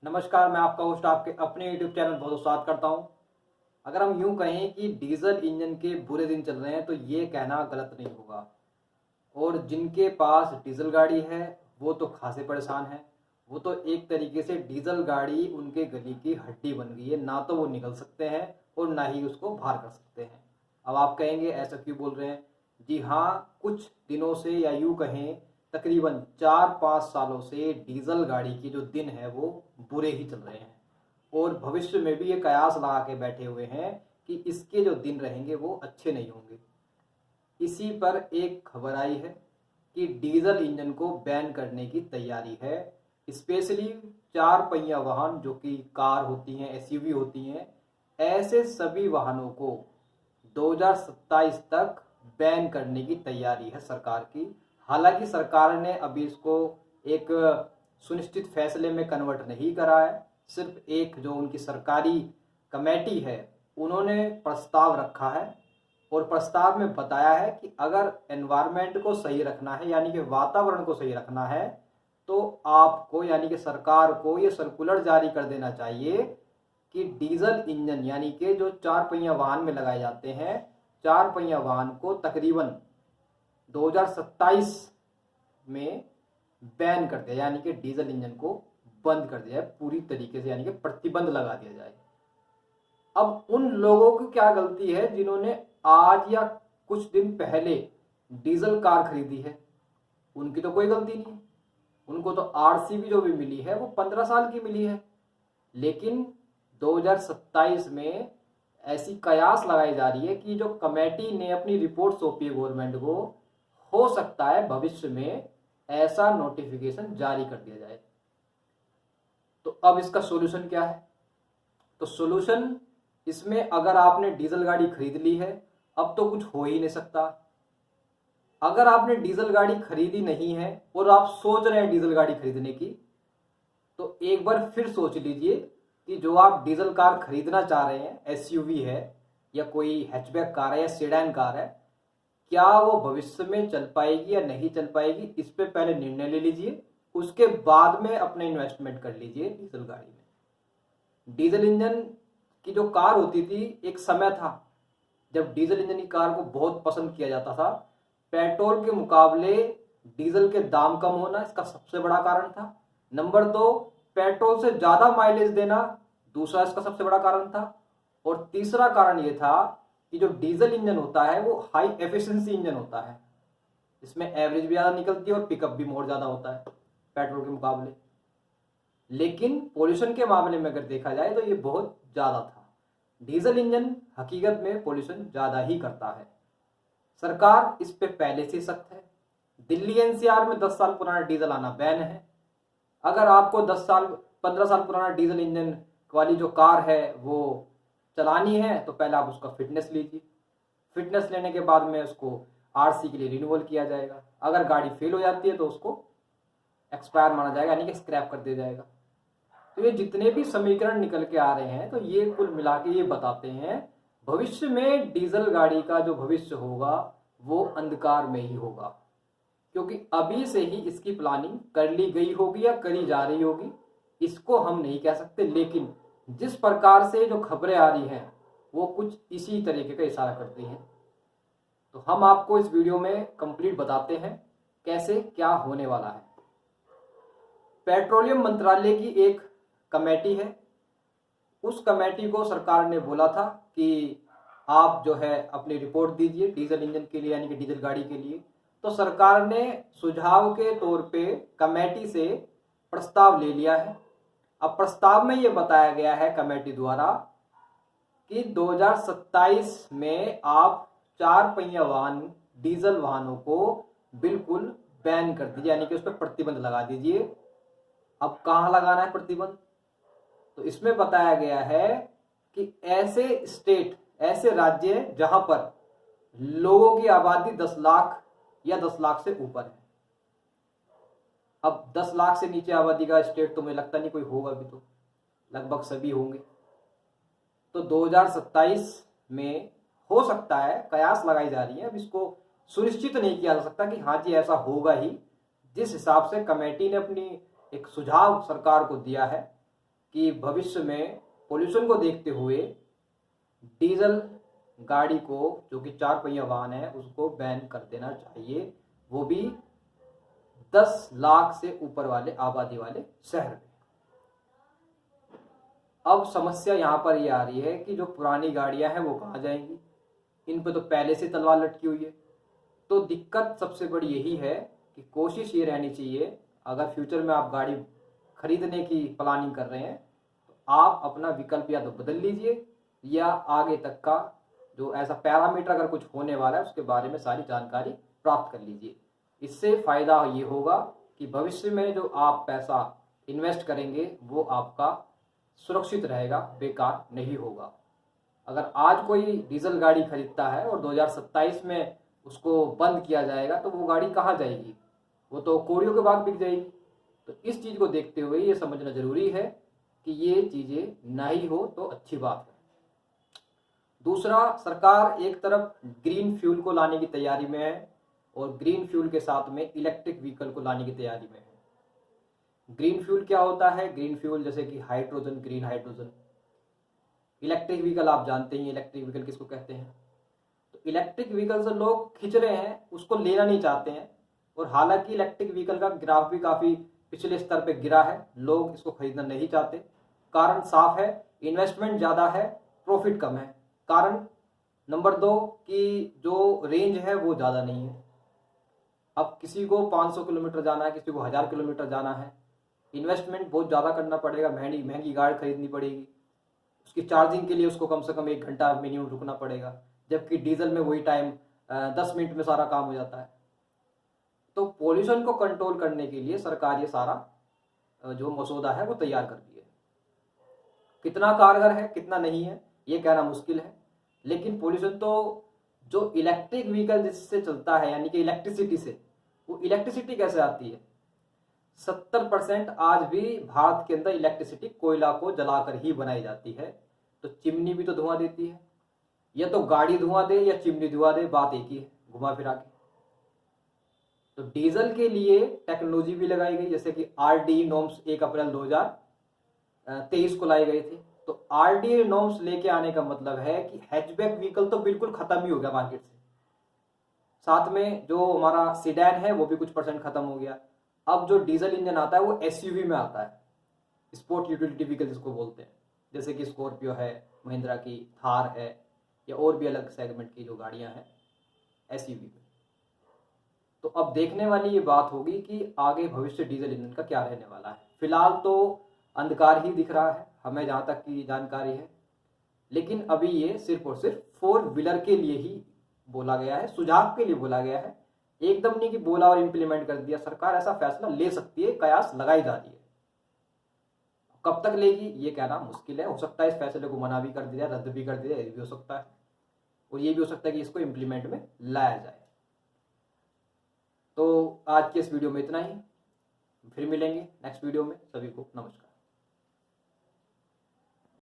नमस्कार, मैं आपका होस्ट आपके अपने यूट्यूब चैनल बहुत स्वागत करता हूं। अगर हम यूं कहें कि डीजल इंजन के बुरे दिन चल रहे हैं तो ये कहना गलत नहीं होगा। और जिनके पास डीजल गाड़ी है वो तो खासे परेशान हैं। वो तो एक तरीके से डीजल गाड़ी उनके गली की हड्डी बन गई है, ना तो वो निकल सकते हैं और ना ही उसको बाहर कर सकते हैं। अब आप कहेंगे ऐसा क्यों बोल रहे हैं? जी हाँ, कुछ दिनों से या यूं कहें तकरीबन 4-5 सालों से डीजल गाड़ी के जो दिन है वो बुरे ही चल रहे हैं। और भविष्य में भी ये कयास लगा के बैठे हुए हैं कि इसके जो दिन रहेंगे वो अच्छे नहीं होंगे। इसी पर एक खबर आई है कि डीजल इंजन को बैन करने की तैयारी है। स्पेशली 4 पहिया वाहन जो कि कार होती हैं, एसयूवी होती हैं, ऐसे सभी वाहनों को 2027 तक बैन करने की तैयारी है सरकार की। हालांकि सरकार ने अभी इसको एक सुनिश्चित फैसले में कन्वर्ट नहीं करा है। सिर्फ एक जो उनकी सरकारी कमेटी है उन्होंने प्रस्ताव रखा है और प्रस्ताव में बताया है कि अगर एनवायरनमेंट को सही रखना है, यानी कि वातावरण को सही रखना है, तो आपको यानी कि सरकार को ये सर्कुलर जारी कर देना चाहिए कि डीजल इंजन यानी कि जो 4 पहिया वाहन में लगाए जाते हैं, 4 पहिया वाहन को तकरीबन 2027 में बैन कर दिया, यानी कि डीजल इंजन को बंद कर दिया है पूरी तरीके से, यानी कि प्रतिबंध लगा दिया जाए। अब उन लोगों की क्या गलती है जिन्होंने आज या कुछ दिन पहले डीजल कार खरीदी है? उनकी तो कोई गलती नहीं। उनको तो आरसी भी जो भी मिली है वो 15 साल की मिली है। लेकिन 2027 में ऐसी कयास लगाई जा रही है कि जो कमेटी ने अपनी रिपोर्ट सौंपी है गवर्नमेंट को, हो सकता है भविष्य में ऐसा नोटिफिकेशन जारी कर दिया जाए। तो अब इसका सॉल्यूशन क्या है? तो सॉल्यूशन इसमें, अगर आपने डीजल गाड़ी खरीद ली है अब तो कुछ हो ही नहीं सकता। अगर आपने डीजल गाड़ी खरीदी नहीं है और आप सोच रहे हैं डीजल गाड़ी खरीदने की, तो एक बार फिर सोच लीजिए कि जो आप डीजल कार खरीदना चाह रहे हैं, एसयूवी है या कोई हैचबैक कार है या सेडान कार है, क्या वो भविष्य में चल पाएगी या नहीं चल पाएगी, इस पे पहले निर्णय ले लीजिए। उसके बाद में अपना इन्वेस्टमेंट कर लीजिए डीजल गाड़ी में। डीजल इंजन की जो कार होती थी, एक समय था जब डीजल इंजन की कार को बहुत पसंद किया जाता था। पेट्रोल के मुकाबले डीजल के दाम कम होना इसका सबसे बड़ा कारण था। नंबर 2, पेट्रोल से ज्यादा माइलेज देना दूसरा इसका सबसे बड़ा कारण था। और तीसरा कारण यह था कि जो डीजल इंजन होता है वो हाई एफिशिएंसी इंजन होता है। इसमें एवरेज भी ज्यादा निकलती है और पिकअप भी मोर ज्यादा होता है पेट्रोल के मुकाबले। लेकिन पोल्यूशन के मामले में अगर देखा जाए तो ये बहुत ज्यादा था। डीजल इंजन हकीकत में पोल्यूशन ज्यादा ही करता है। सरकार इस पे पहले से सख्त है। दिल्ली एनसीआर में 10 साल पुराना डीजल आना बैन है। अगर आपको 10 साल 15 साल पुराना डीजल इंजन वाली जो कार है वो चलानी है तो पहले आप उसका फिटनेस लीजिए। फिटनेस लेने के बाद में उसको आरसी के लिए रिन्यूअल किया जाएगा। अगर गाड़ी फेल हो जाती है तो उसको एक्सपायर माना जाएगा, यानी कि स्क्रैप कर दिया जाएगा। तो ये जितने भी समीकरण निकल के आ रहे हैं तो ये कुल मिला के ये बताते हैं भविष्य में डीजल गाड़ी का जो भविष्य होगा वो अंधकार में ही होगा। क्योंकि अभी से ही इसकी प्लानिंग कर ली गई होगी या करी जा रही होगी, इसको हम नहीं कह सकते। लेकिन जिस प्रकार से जो खबरें आ रही हैं वो कुछ इसी तरीके का इशारा करती हैं। तो हम आपको इस वीडियो में कंप्लीट बताते हैं कैसे क्या होने वाला है। पेट्रोलियम मंत्रालय की एक कमेटी है। उस कमेटी को सरकार ने बोला था कि आप जो है अपनी रिपोर्ट दीजिए डीजल इंजन के लिए, यानी कि डीजल गाड़ी के लिए। तो सरकार ने सुझाव के तौर पे कमेटी से प्रस्ताव ले लिया है। अब प्रस्ताव में ये बताया गया है कमेटी द्वारा कि 2027 में आप 4 पहिया वाहन डीजल वाहनों को बिल्कुल बैन कर दीजिए, यानी कि उस पर प्रतिबंध लगा दीजिए। अब कहाँ लगाना है प्रतिबंध? तो इसमें बताया गया है कि ऐसे स्टेट, ऐसे राज्य जहां पर लोगों की आबादी 10 लाख या 10 लाख से ऊपर है। अब 10 लाख से नीचे आबादी का स्टेट तो मुझे लगता नहीं कोई होगा, भी तो लगभग सभी होंगे। तो 2027 में हो सकता है, कयास लगाई जा रही है। अब इसको सुनिश्चित नहीं किया जा सकता कि हाँ जी ऐसा होगा ही। जिस हिसाब से कमेटी ने अपनी एक सुझाव सरकार को दिया है कि भविष्य में पोल्यूशन को देखते हुए डीजल गाड़ी को, जो कि 4 पहिया वाहन है, उसको बैन कर देना चाहिए, वो भी 10 लाख से ऊपर वाले आबादी वाले शहर में। अब समस्या यहाँ पर ये आ रही है कि जो पुरानी गाड़ियां हैं वो कहाँ जाएंगी, इन पे तो पहले से तलवार लटकी हुई है। तो दिक्कत सबसे बड़ी यही है कि कोशिश ये रहनी चाहिए, अगर फ्यूचर में आप गाड़ी खरीदने की प्लानिंग कर रहे हैं तो आप अपना विकल्प या तो बदल लीजिए, या आगे तक का जो ऐसा पैरामीटर अगर कुछ होने वाला है उसके बारे में सारी जानकारी प्राप्त कर लीजिए। इससे फ़ायदा ये होगा कि भविष्य में जो आप पैसा इन्वेस्ट करेंगे वो आपका सुरक्षित रहेगा, बेकार नहीं होगा। अगर आज कोई डीजल गाड़ी खरीदता है और 2027 में उसको बंद किया जाएगा तो वो गाड़ी कहाँ जाएगी, वो तो कौड़ियों के भाव बिक जाएगी। तो इस चीज़ को देखते हुए ये समझना जरूरी है कि ये चीज़ें ना ही हो तो अच्छी बात है। दूसरा, सरकार एक तरफ ग्रीन फ्यूल को लाने की तैयारी में है और ग्रीन फ्यूल के साथ में इलेक्ट्रिक व्हीकल को लाने की तैयारी में है। ग्रीन फ्यूल क्या होता है? ग्रीन फ्यूल जैसे कि hydrogen, green hydrogen. Electric vehicle आप जानते हैं, इलेक्ट्रिक व्हीकल किसको कहते हैं। तो इलेक्ट्रिक व्हीकल से लोग खिंच रहे हैं, उसको लेना नहीं चाहते हैं, और हालांकि इलेक्ट्रिक व्हीकल का ग्राफ भी काफ़ी पिछले स्तर पे गिरा है, लोग इसको खरीदना नहीं चाहते। कारण साफ है, इन्वेस्टमेंट ज़्यादा है, प्रॉफिट कम है। कारण नंबर 2 कि जो रेंज है वो ज़्यादा नहीं है। अब किसी को 500 किलोमीटर जाना है, किसी को 1000 किलोमीटर जाना है, इन्वेस्टमेंट बहुत ज़्यादा करना पड़ेगा, महंगी महंगी गाड़ी खरीदनी पड़ेगी, उसकी चार्जिंग के लिए उसको कम से कम 1 घंटा मिनिमम रुकना पड़ेगा, जबकि डीजल में वही टाइम 10 मिनट में सारा काम हो जाता है। तो पॉल्यूशन को कंट्रोल करने के लिए सरकार ये सारा जो मसौदा है वो तैयार कर दी है। कितना कारगर है कितना नहीं है ये कहना मुश्किल है, लेकिन पॉल्यूशन तो जो इलेक्ट्रिक व्हीकल जिससे चलता है यानी कि इलेक्ट्रिसिटी से, वो इलेक्ट्रिसिटी कैसे आती है? 70% आज भी भारत के अंदर इलेक्ट्रिसिटी कोयला को जलाकर ही बनाई जाती है। तो चिमनी भी तो धुआं देती है, या तो गाड़ी धुआं दे या चिमनी धुआं दे, बात एक ही है घुमा फिरा के। तो डीजल के लिए टेक्नोलॉजी भी लगाई गई, जैसे कि आरडी नॉर्म्स 1 अप्रैल 2023 को लाए गए थे। तो आरडी नॉर्म्स लेके आने का मतलब है कि हैचबैक व्हीकल तो बिल्कुल खत्म ही हो गया मार्केट से, साथ में जो हमारा सीडैन है वो भी कुछ परसेंट खत्म हो गया। अब जो डीजल इंजन आता है वो एसयूवी में आता है, स्पोर्ट यूटिलिटी व्हीकल जिसको बोलते हैं, जैसे कि स्कॉर्पियो है, महिंद्रा की थार है, या और भी अलग सेगमेंट की जो गाड़ियां हैं एसयूवी में। तो अब देखने वाली ये बात होगी कि आगे भविष्य डीजल इंजन का क्या रहने वाला है। फिलहाल तो अंधकार ही दिख रहा है हमें जहां तक की जानकारी है, लेकिन अभी ये सिर्फ और सिर्फ 4 व्हीलर के लिए ही बोला गया है, सुझाव के लिए बोला गया है। एकदम नहीं कि बोला और इम्प्लीमेंट कर दिया, सरकार ऐसा फैसला ले सकती है, कयास लगाई जा रही है। कब तक लेगी ये कहना मुश्किल है, हो सकता है इस फैसले को मना भी कर दिया, रद्द भी कर दिया, ये भी हो सकता है, और ये भी हो सकता है कि इसको इम्प्लीमेंट में लाया जाए। तो आज के इस वीडियो में इतना ही, फिर मिलेंगे नेक्स्ट वीडियो में। सभी को नमस्कार।